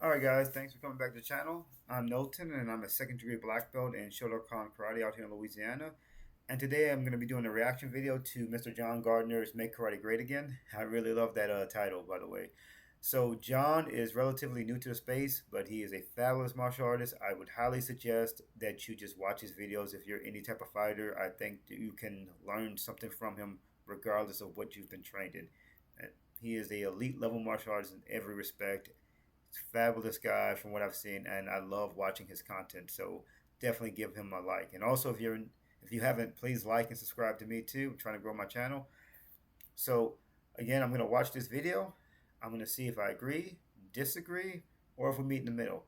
Alright guys, thanks for coming back to the channel. I'm Knowlton and I'm a second degree black belt in Shotokan Karate out here in Louisiana. And today I'm going to be doing a reaction video to Mr. John Gardner's Make Karate Great Again. I really love that title, by the way. So John is relatively new to the space, but he is a fabulous martial artist. I would highly suggest that you just watch his videos if you're any type of fighter. I think that you can learn something from him regardless of what you've been trained in. He is a elite level martial artist in every respect. Fabulous guy from what I've seen, and I love watching his content. So definitely give him a like. And also, if you haven't, please like and subscribe to me too. I'm trying to grow my channel. So again, I'm gonna watch this video. I'm gonna see if I agree, disagree, or if we meet in the middle.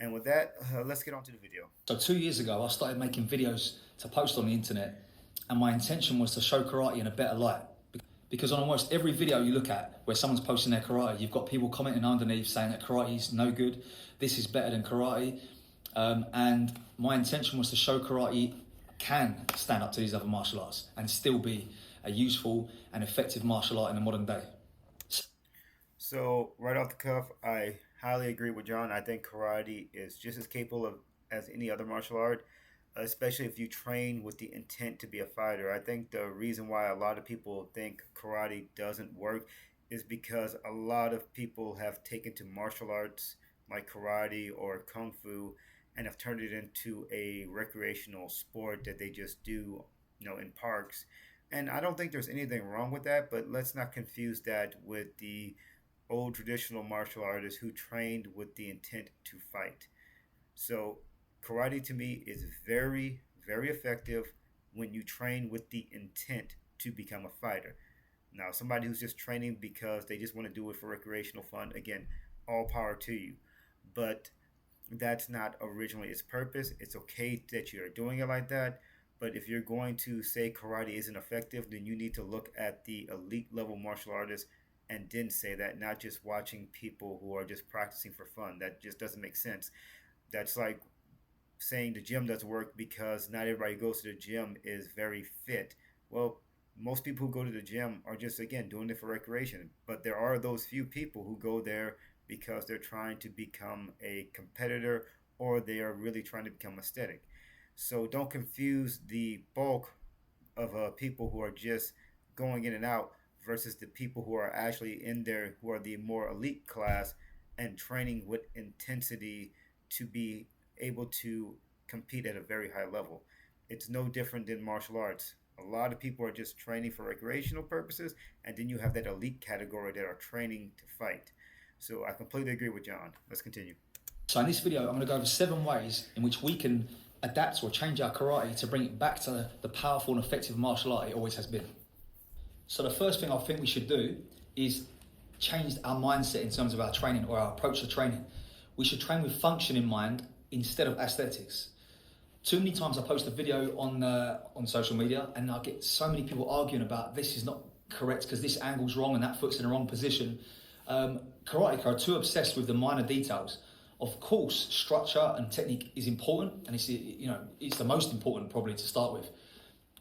And with that, let's get on to the video. So 2 years ago, I started making videos to post on the internet, and my intention was to show karate in a better light. Because on almost every video you look at where someone's posting their karate, you've got people commenting underneath saying that karate is no good, this is better than karate. And my intention was to show karate can stand up to these other martial arts and still be a useful and effective martial art in the modern day. So right off the cuff, I highly agree with John. I think karate is just as capable of as any other martial art, especially if you train with the intent to be a fighter. I think the reason why a lot of people think karate doesn't work is because a lot of people have taken to martial arts like karate or kung fu and have turned it into a recreational sport that they just do, in parks. And I don't think there's anything wrong with that, but let's not confuse that with the old traditional martial artists who trained with the intent to fight. So karate to me is very, very effective when you train with the intent to become a fighter. Now, somebody who's just training because they just want to do it for recreational fun, again, all power to you. But that's not originally its purpose. It's okay that you're doing it like that. But if you're going to say karate isn't effective, then you need to look at the elite level martial artists and then say that, not just watching people who are just practicing for fun. That just doesn't make sense. That's like saying the gym doesn't work because not everybody who goes to the gym is very fit. Well, most people who go to the gym are just, again, doing it for recreation. But there are those few people who go there because they're trying to become a competitor or they are really trying to become aesthetic. So don't confuse the bulk of people who are just going in and out versus the people who are actually in there, who are the more elite class and training with intensity to be able to compete at a very high level. It's no different than martial arts. A lot of people are just training for recreational purposes, and then you have that elite category that are training to fight. So I completely agree with John. Let's continue. So in this video, I'm going to go over 7 ways in which we can adapt or change our karate to bring it back to the powerful and effective martial art it always has been. So the first thing I think we should do is change our mindset in terms of our training or our approach to training. We should train with function in mind instead of aesthetics. Too many times I post a video on social media and I get so many people arguing about this is not correct because this angle's wrong and that foot's in the wrong position. Karateka are too obsessed with the minor details. Of course, structure and technique is important, and it's the most important probably to start with.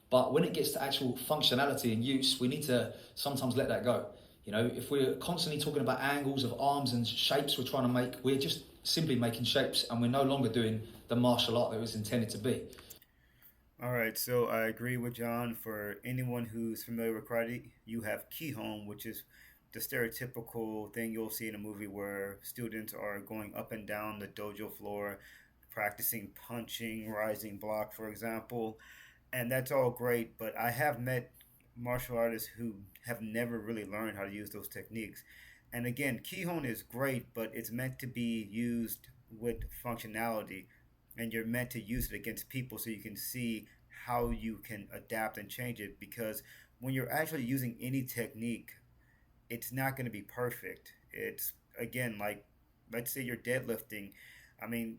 But when it gets to actual functionality and use, we need to sometimes let that go. If we're constantly talking about angles of arms and shapes we're trying to make, we're just simply making shapes and we're no longer doing the martial art that it was intended to be. All right, so I agree with John. For anyone who's familiar with karate, you have Kihon, which is the stereotypical thing you'll see in a movie where students are going up and down the dojo floor, practicing punching, rising block, for example. And that's all great, but I have met martial artists who have never really learned how to use those techniques. And again, Kihon is great, but it's meant to be used with functionality, and you're meant to use it against people so you can see how you can adapt and change it. Because when you're actually using any technique, it's not going to be perfect. It's, again, like, let's say you're deadlifting. I mean,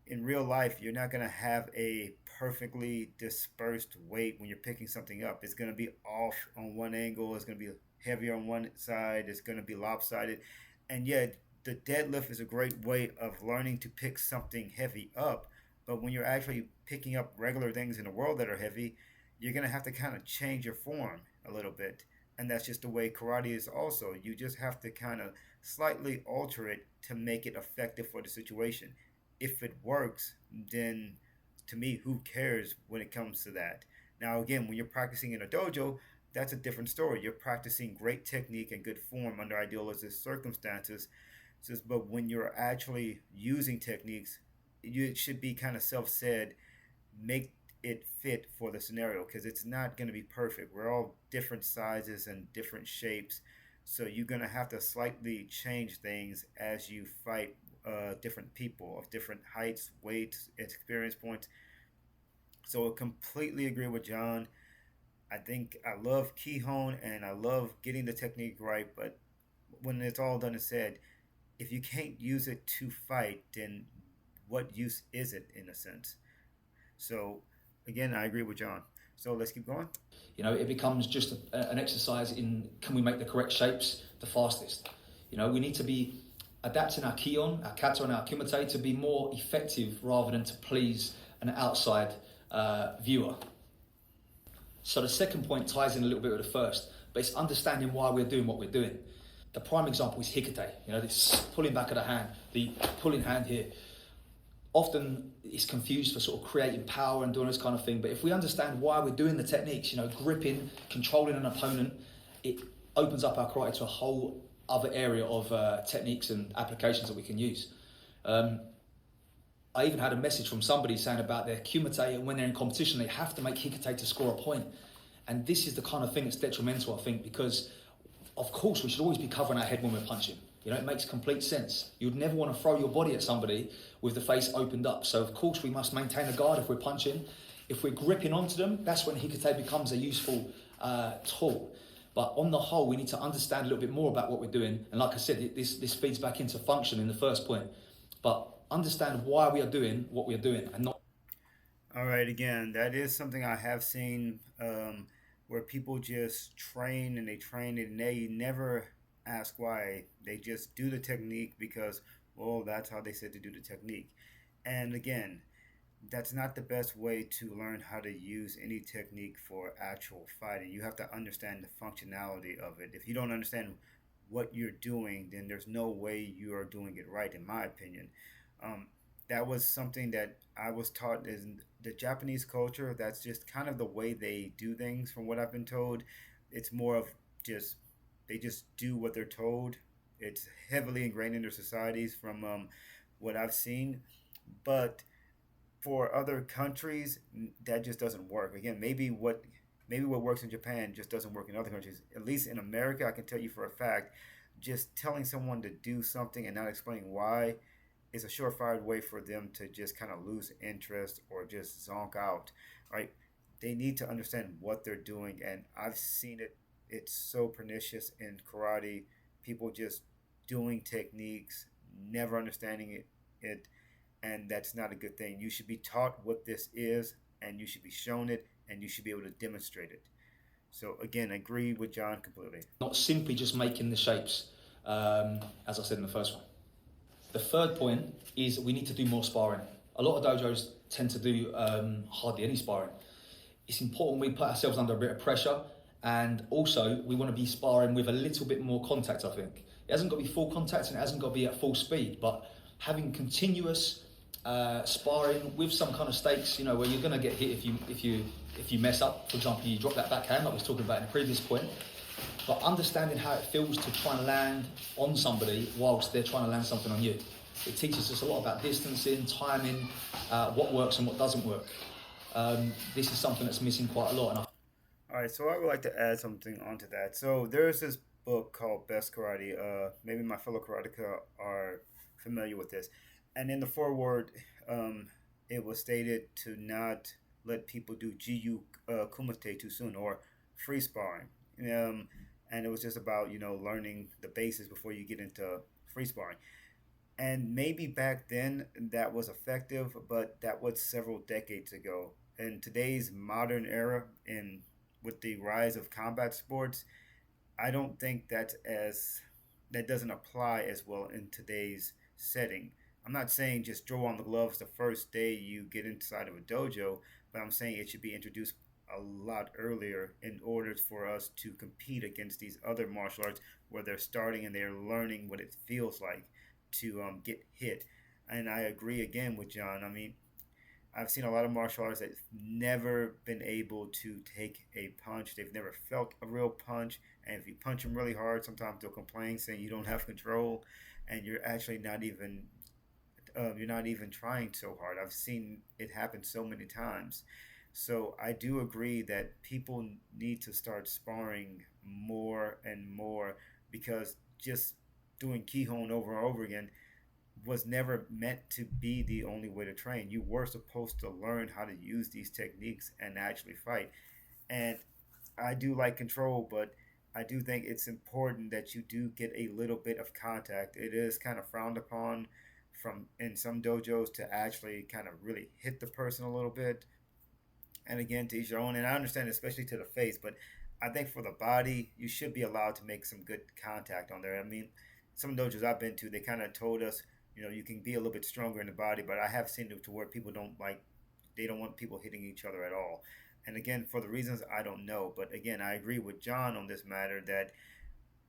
in real life, you're not going to have a perfectly dispersed weight when you're picking something up. It's going to be off on one angle. It's going to be heavier on one side. It's going to be lopsided. And yet, the deadlift is a great way of learning to pick something heavy up. But when you're actually picking up regular things in the world that are heavy, you're going to have to kind of change your form a little bit. And that's just the way karate is also. You just have to kind of slightly alter it to make it effective for the situation. If it works, then to me, who cares when it comes to that? Now, again, when you're practicing in a dojo, that's a different story. You're practicing great technique and good form under idealistic circumstances. But when you're actually using techniques, it should be kind of self said, make it fit for the scenario because it's not going to be perfect. We're all different sizes and different shapes. So you're going to have to slightly change things as you fight different people of different heights, weights, experience points. So I completely agree with John. I think I love Kihon and I love getting the technique right, but when it's all done and said, if you can't use it to fight, then what use is it in a sense? So again, I agree with John. So let's keep going. It becomes just an exercise in can we make the correct shapes the fastest. We need to be adapting our kion, our kata, and our kumite to be more effective rather than to please an outside viewer. So the second point ties in a little bit with the first, but it's understanding why we're doing what we're doing. The prime example is hikite, this pulling back of the hand, the pulling hand here. Often it's confused for sort of creating power and doing this kind of thing, but if we understand why we're doing the techniques, gripping, controlling an opponent, it opens up our karate to a whole other area of techniques and applications that we can use. I even had a message from somebody saying about their kumite, and when they're in competition, they have to make hikite to score a point. And this is the kind of thing that's detrimental, I think, because of course we should always be covering our head when we're punching. It makes complete sense. You'd never want to throw your body at somebody with the face opened up. So of course we must maintain a guard if we're punching. If we're gripping onto them, that's when hikite becomes a useful tool. But on the whole, we need to understand a little bit more about what we're doing. And like I said, this feeds back into function in the first point. But understand why we are doing what we are doing and not. All right, again, that is something I have seen where people just train and they train and they never ask why. They just do the technique because, well, that's how they said to do the technique. And again, that's not the best way to learn how to use any technique for actual fighting. You have to understand the functionality of it. If you don't understand what you're doing, then there's no way you are doing it right, in my opinion. Um, that was something that I was taught in the Japanese culture. That's just kind of the way they do things, from what I've been told. It's more of just they just do what they're told. It's heavily ingrained in their societies, from what I've seen. But for other countries, that just doesn't work. Again, maybe what works in Japan just doesn't work in other countries. At least in America, I can tell you for a fact, just telling someone to do something and not explaining why is a surefire way for them to just kind of lose interest or just zonk out. Right? They need to understand what they're doing, and I've seen it. It's so pernicious in karate. People just doing techniques, never understanding it, and that's not a good thing. You should be taught what this is, and you should be shown it, and you should be able to demonstrate it. So again, I agree with John completely. Not simply just making the shapes, as I said in the first one. The third point is we need to do more sparring. A lot of dojos tend to do hardly any sparring. It's important we put ourselves under a bit of pressure, and also we want to be sparring with a little bit more contact, I think. It hasn't got to be full contact and it hasn't got to be at full speed, but having continuous sparring with some kind of stakes, where you're going to get hit if you mess up. For example, you drop that backhand like I was talking about in the previous point. But understanding how it feels to try and land on somebody whilst they're trying to land something on you. It teaches us a lot about distancing, timing, what works and what doesn't work. This is something that's missing quite a lot. All right, so I would like to add something onto that. So there's this book called Best Karate. Maybe my fellow karateka are familiar with this. And in the foreword, it was stated to not let people do Jiu Kumite too soon, or free sparring. And it was just about learning the basics before you get into free sparring. And maybe back then that was effective, but that was several decades ago. In today's modern era, and with the rise of combat sports, I don't think that doesn't apply as well in today's setting. I'm not saying just throw on the gloves the first day you get inside of a dojo, but I'm saying it should be introduced a lot earlier in order for us to compete against these other martial arts where they're starting and they're learning what it feels like to get hit. And I agree again with John. I mean, I've seen a lot of martial artists that've never been able to take a punch. They've never felt a real punch. And if you punch them really hard, sometimes they'll complain saying you don't have control, and you're actually not even trying so hard. I've seen it happen so many times. So I do agree that people need to start sparring more and more because just doing Kihon over and over again was never meant to be the only way to train. You were supposed to learn how to use these techniques and actually fight. And I do like control, but I do think it's important that you do get a little bit of contact. It is kind of frowned upon from in some dojos to actually kind of really hit the person a little bit. And again, to each your own. And I understand, especially to the face, but I think for the body, you should be allowed to make some good contact on there. I mean, some dojos I've been to, they kind of told us, you can be a little bit stronger in the body, but I have seen it to where people don't like, they don't want people hitting each other at all. And again, for the reasons I don't know, but again, I agree with John on this matter that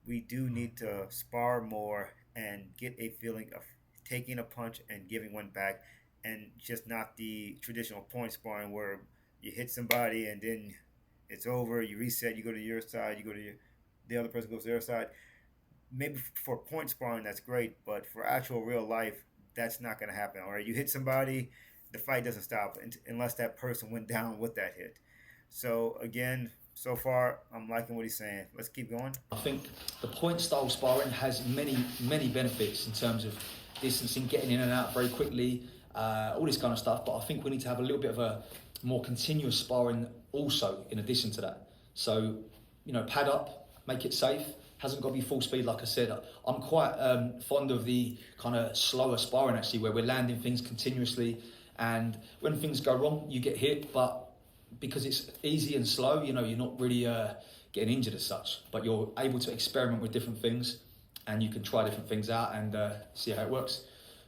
we do need to spar more and get a feeling of taking a punch and giving one back, and just not the traditional point sparring where you hit somebody and then it's over. You reset. You go to your side. You go to the other person goes to their side. Maybe for point sparring that's great, but for actual real life, that's not going to happen. Or you hit somebody, the fight doesn't stop unless that person went down with that hit. So again, so far I'm liking what he's saying. Let's keep going. I think the point style sparring has many benefits in terms of distancing, getting in and out very quickly, all this kind of stuff. But I think we need to have a little bit of a more continuous sparring also in addition to that. So, pad up, make it safe. Hasn't got to be full speed, like I said. I'm quite fond of the kind of slower sparring actually, where we're landing things continuously, and when things go wrong, you get hit, but because it's easy and slow, you're not really getting injured as such, but you're able to experiment with different things, and you can try different things out and see how it works.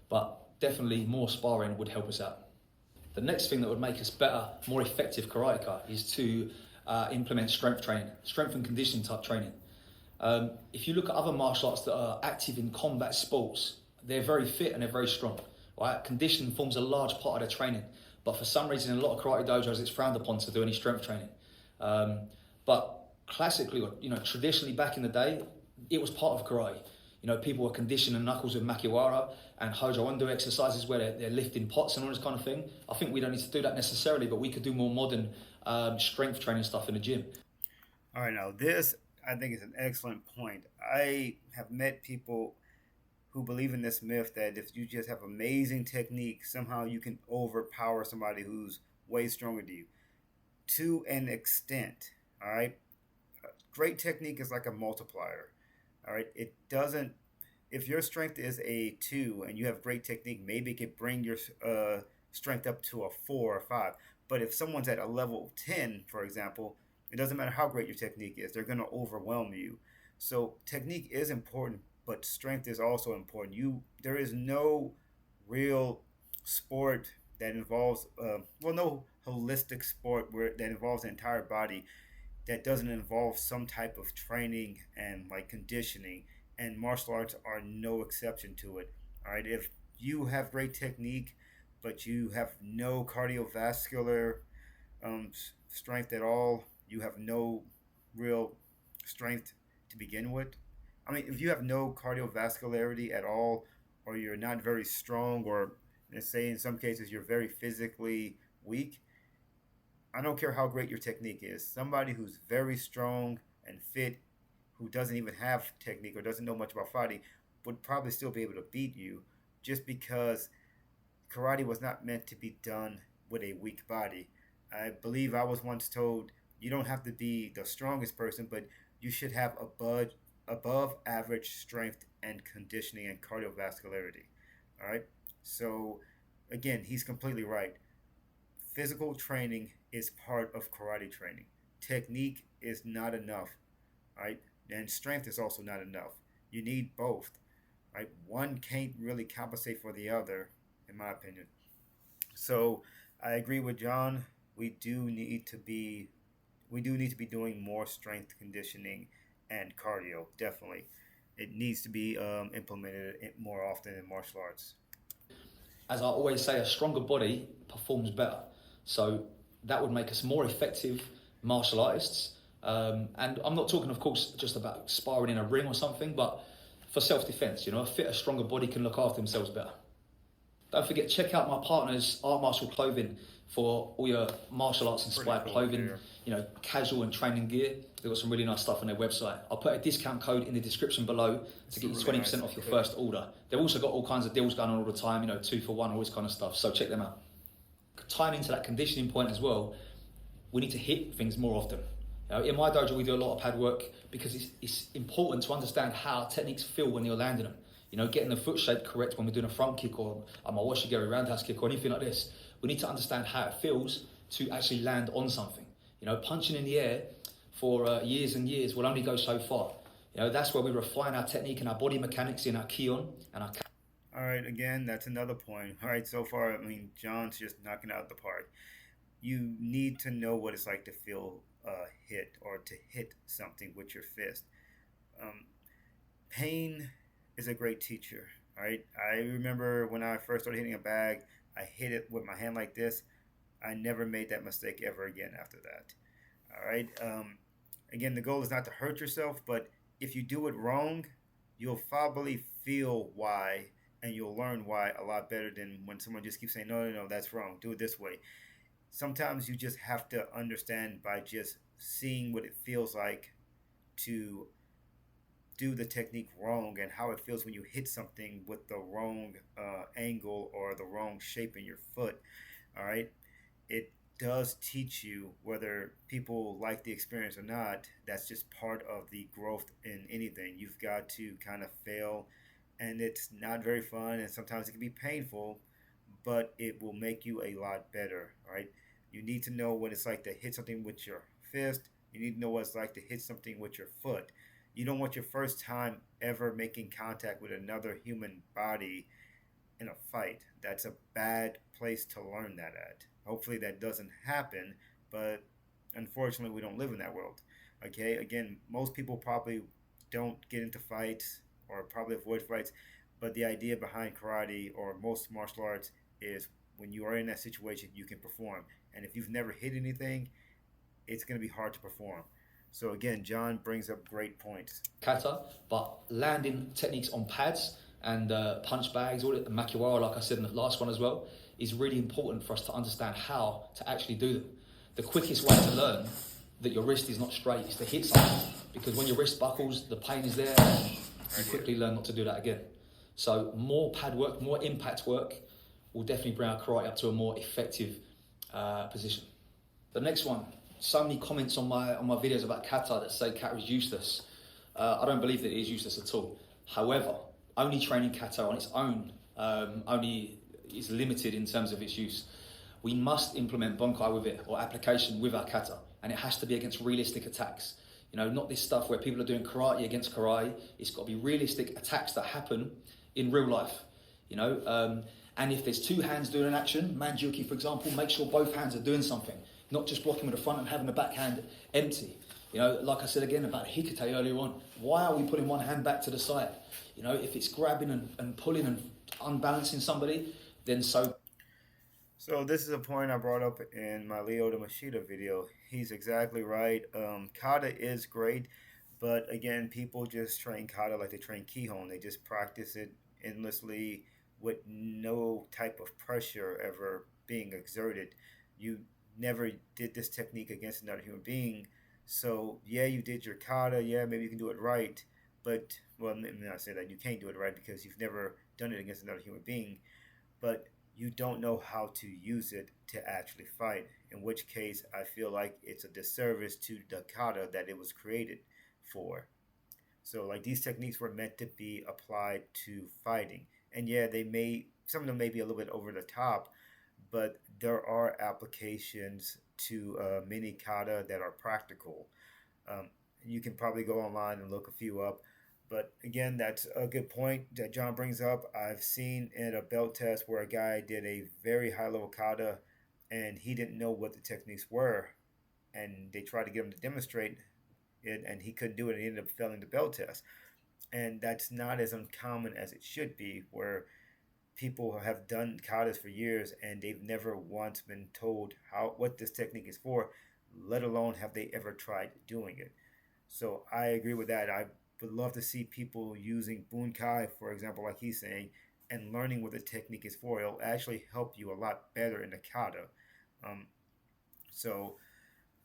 But definitely more sparring would help us out. The next thing that would make us better, more effective karateka is to implement strength training, strength and conditioning type training. If you look at other martial arts that are active in combat sports, they're very fit and they're very strong. Right? Conditioning forms a large part of their training, but for some reason in a lot of karate dojos it's frowned upon to do any strength training. But classically, traditionally back in the day, it was part of karate. People were conditioning knuckles with makiwara and Hojo Undo exercises where they're lifting pots and all this kind of thing. I think we don't need to do that necessarily, but we could do more modern strength training stuff in the gym. All right, now this I think is an excellent point. I have met people who believe in this myth that if you just have amazing technique, somehow you can overpower somebody who's way stronger than you. To an extent, all right? Great technique is like a multiplier, all right? It doesn't, if your strength is a 2 and you have great technique, maybe it could bring your strength up to a 4 or 5. But if someone's at a level 10, for example, it doesn't matter how great your technique is, they're going to overwhelm you. So technique is important, but strength is also important. There is no real sport that involves no holistic sport that involves the entire body that doesn't involve some type of training and like conditioning, and martial arts are no exception to it. All right, if you have great technique but you have no cardiovascular strength at all, you have no real strength to begin with. I mean, if you have no cardiovascularity at all, or you're not very strong, or let's say in some cases you're very physically weak, I don't care how great your technique is. Somebody who's very strong and fit, who doesn't even have technique or doesn't know much about fighting, would probably still be able to beat you just because karate was not meant to be done with a weak body. I believe I was once told you don't have to be the strongest person, but you should have above average strength and conditioning and cardiovascularity. All right. So again, he's completely right. Physical training is part of karate training. Technique is not enough, right? And strength is also not enough. You need both, right? One can't really compensate for the other, in my opinion. So I agree with John. We do need to be we do need to be doing more strength conditioning and cardio. Definitely, it needs to be implemented more often in martial arts. As I always say, a stronger body performs better. So that would make us more effective martial artists. And I'm not talking, of course, just about sparring in a ring or something, but for self-defense. A fitter, stronger body can look after themselves better. Don't forget, check out my partner's Art Martial Clothing for all your martial arts inspired Cool clothing, gear. casual and training gear. They've got some really nice stuff on their website. I'll put a discount code in the description below to get you 20% off your first order. They've also got all kinds of deals going on all the time, 2 for 1, all this kind of stuff. So check them out. Tying into that conditioning point as well, we need to hit things more often. In my dojo, we do a lot of pad work because it's important to understand how techniques feel when you're landing them. Getting the foot shape correct when we're doing a front kick or a Mawashigeri roundhouse kick or anything like this. We need to understand how it feels to actually land on something. Punching in the air for years and years will only go so far. That's where we refine our technique and our body mechanics in our Kion and our... All right, again, that's another point. All right, so far, John's just knocking out the park. You need to know what it's like to feel hit or to hit something with your fist. Pain is a great teacher, right? I remember when I first started hitting a bag, I hit it with my hand like this. I never made that mistake ever again after that. All right. Again, the goal is not to hurt yourself, but if you do it wrong, you'll probably feel why, and you'll learn why a lot better than when someone just keeps saying, no, no, no, that's wrong. Do it this way. Sometimes you just have to understand by just seeing what it feels like to do the technique wrong and how it feels when you hit something with the wrong angle or the wrong shape in your foot. All right. It does teach you, whether people like the experience or not. That's just part of the growth in anything. You've got to kind of fail, and it's not very fun, and sometimes it can be painful, but it will make you a lot better. All right. You need to know what it's like to hit something with your fist. You need to know what it's like to hit something with your foot. You don't want your first time ever making contact with another human body in a fight. That's a bad place to learn that at. Hopefully that doesn't happen, but unfortunately we don't live in that world. Okay, again, most people probably don't get into fights or probably avoid fights, but the idea behind karate or most martial arts is when you are in that situation, you can perform. And if you've never hit anything, it's going to be hard to perform. So again, John brings up great points. Kata, but landing techniques on pads and punch bags, all the makiwara, like I said in the last one as well, is really important for us to understand how to actually do them. The quickest way to learn that your wrist is not straight is to hit something, because when your wrist buckles, the pain is there, and you quickly learn not to do that again. So more pad work, more impact work will definitely bring our karate up to a more effective position. The next one. So many comments on my videos about kata that say kata is useless. I don't believe that it is useless at all. However, only training kata on its own only is limited in terms of its use. We must implement bunkai with it, or application with our kata, and it has to be against realistic attacks. Not this stuff where people are doing karate against karate. It's got to be realistic attacks that happen in real life. And if there's two hands doing an action, manjuki for example, make sure both hands are doing something. Not just blocking with the front and having the backhand empty. Like I said again about hikite earlier on, why are we putting one hand back to the side? If it's grabbing and pulling and unbalancing somebody, then so. So this is a point I brought up in my Lyoto Machida video. He's exactly right. Kata is great, but again, people just train kata like they train kihon. They just practice it endlessly with no type of pressure ever being exerted. You never did this technique against another human being. So yeah, you did your kata. Yeah, maybe you can do it right, but well, let me not say that you can't do it right because you've never done it against another human being. But you don't know how to use it to actually fight. In which case, I feel like it's a disservice to the kata that it was created for. So like these techniques were meant to be applied to fighting, and yeah, some of them may be a little bit over the top, but there are applications to mini kata that are practical. You can probably go online and look a few up. But again, that's a good point that John brings up. I've seen in a belt test where a guy did a very high level kata and he didn't know what the techniques were. and they tried to get him to demonstrate it, and he couldn't do it, and he ended up failing the bell test. And that's not as uncommon as it should be, where people have done katas for years and they've never once been told how what this technique is for, let alone have they ever tried doing it. So I agree with that. I would love to see people using bunkai, for example, like he's saying, and learning what the technique is for. It'll actually help you a lot better in the kata. Um, so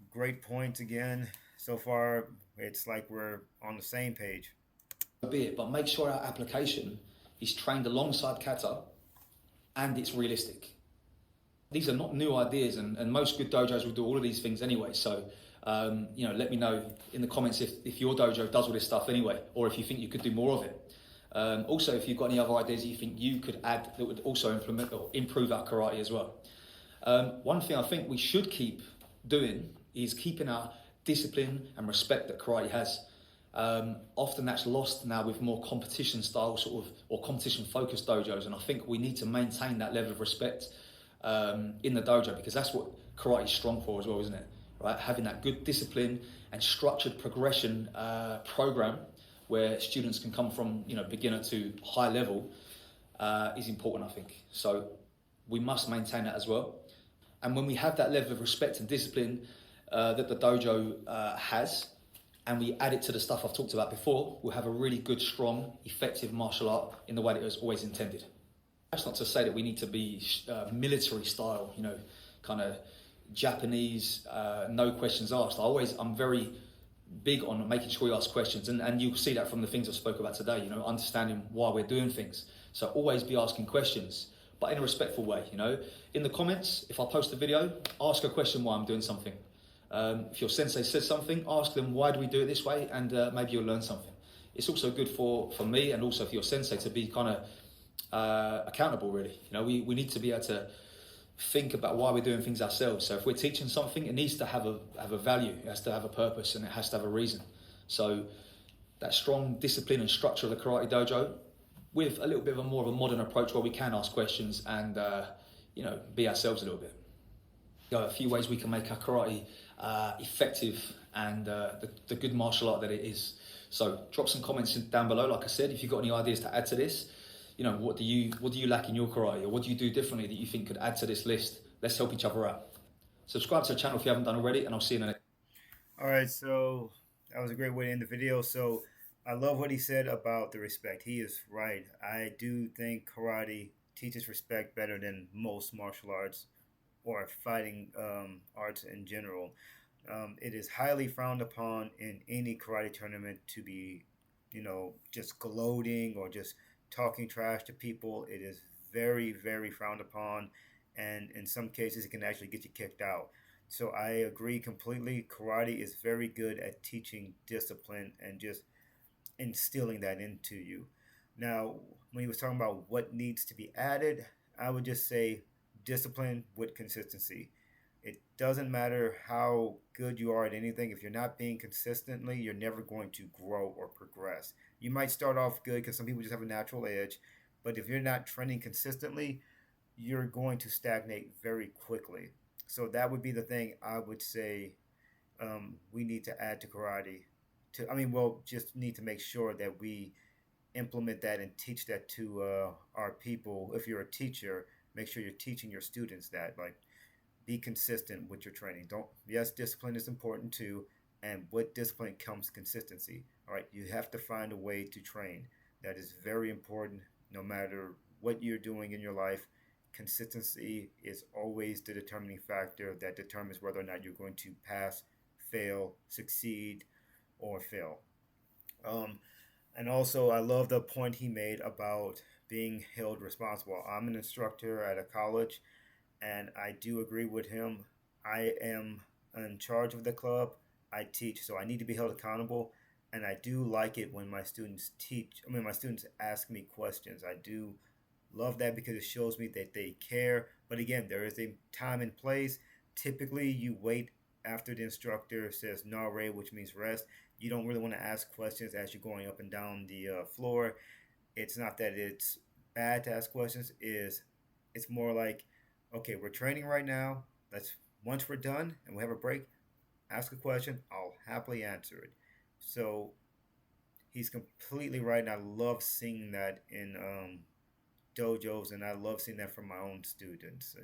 great points again. So far, it's like we're on the same page. Be it, but make sure our application is trained alongside kata and it's realistic. These are not new ideas, and most good dojos will do all of these things anyway. So, let me know in the comments if your dojo does all this stuff anyway, or if you think you could do more of it. Also, if you've got any other ideas that you think you could add that would also implement or improve our karate as well. One thing I think we should keep doing is keeping our discipline and respect that karate has. Often that's lost now with more competition style or competition focused dojos, and I think we need to maintain that level of respect in the dojo, because that's what karate is strong for as well, isn't it? Right, having that good discipline and structured progression program where students can come from beginner to high level is important, I think. So we must maintain that as well. And when we have that level of respect and discipline that the dojo has, and we add it to the stuff I've talked about before, we'll have a really good, strong, effective martial art in the way that it was always intended. That's not to say that we need to be military style, kind of Japanese, no questions asked. I'm very big on making sure we ask questions, and you'll see that from the things I spoke about today, understanding why we're doing things. So always be asking questions, but in a respectful way, In the comments, if I post a video, ask a question why I'm doing something. If your sensei says something, ask them why do we do it this way, and maybe you'll learn something. It's also good for me and also for your sensei to be kind of accountable, really. We need to be able to think about why we're doing things ourselves. So if we're teaching something, it needs to have a value, it has to have a purpose, and it has to have a reason. So that strong discipline and structure of the karate dojo, with a little bit of a more of a modern approach where we can ask questions and be ourselves a little bit. A few ways we can make our karate effective and the good martial art that it is. So drop some comments down below. Like I said, if you've got any ideas to add to this, what do you lack in your karate, or what do you do differently that you think could add to this list? Let's help each other out. Subscribe to the channel if you haven't done already, and I'll see you in the next. All right, so that was a great way to end the video. So I love what he said about the respect. He is right. I do think karate teaches respect better than most martial arts or fighting arts in general. It is highly frowned upon in any karate tournament to be, just gloating or just talking trash to people. It is very, very frowned upon, and in some cases, it can actually get you kicked out. So I agree completely. Karate is very good at teaching discipline and just instilling that into you. Now, when he was talking about what needs to be added, I would just say discipline with consistency. It doesn't matter how good you are at anything. If you're not being consistently, you're never going to grow or progress. You might start off good because some people just have a natural edge, but if you're not training consistently, you're going to stagnate very quickly. So that would be the thing I would say we need to add to karate. We'll just need to make sure that we implement that and teach that to our people. If you're a teacher, make sure you're teaching your students that, like, be consistent with your training. Don't Yes, discipline is important too, and with discipline comes consistency. All right, you have to find a way to train. That is very important. No matter what you're doing in your life, consistency is always the determining factor that determines whether or not you're going to pass, fail, succeed, or fail. And also, I love the point he made about being held responsible. I'm an instructor at a college, and I do agree with him. I am in charge of the club. I teach, so I need to be held accountable. And I do like it when my students my students ask me questions. I do love that because it shows me that they care. But again, there is a time and place. Typically, you wait after the instructor says "nare," which means rest. You don't really want to ask questions as you're going up and down the floor. It's not that it's bad to ask questions. It's more like, okay, we're training right now. Let's Once we're done and we have a break, ask a question, I'll happily answer it. So he's completely right, and I love seeing that in dojos, and I love seeing that from my own students.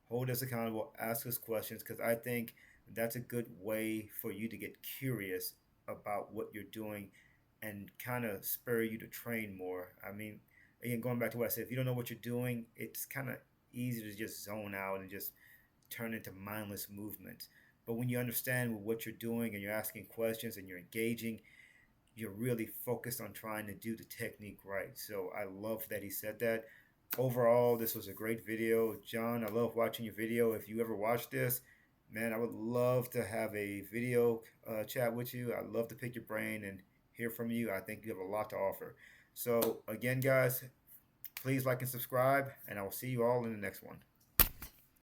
Hold us accountable, ask us questions, because I think that's a good way for you to get curious about what you're doing and kind of spur you to train more. I mean, again, going back to what I said, if you don't know what you're doing, it's kind of easy to just zone out and just turn into mindless movements. But when you understand what you're doing and you're asking questions and you're engaging, you're really focused on trying to do the technique right. So I love that he said that. Overall, this was a great video. John, I love watching your video. If you ever watch this, man, I would love to have a video chat with you. I'd love to pick your brain and hear from you. I think you have a lot to offer. So, again, guys, please like and subscribe, and I will see you all in the next one.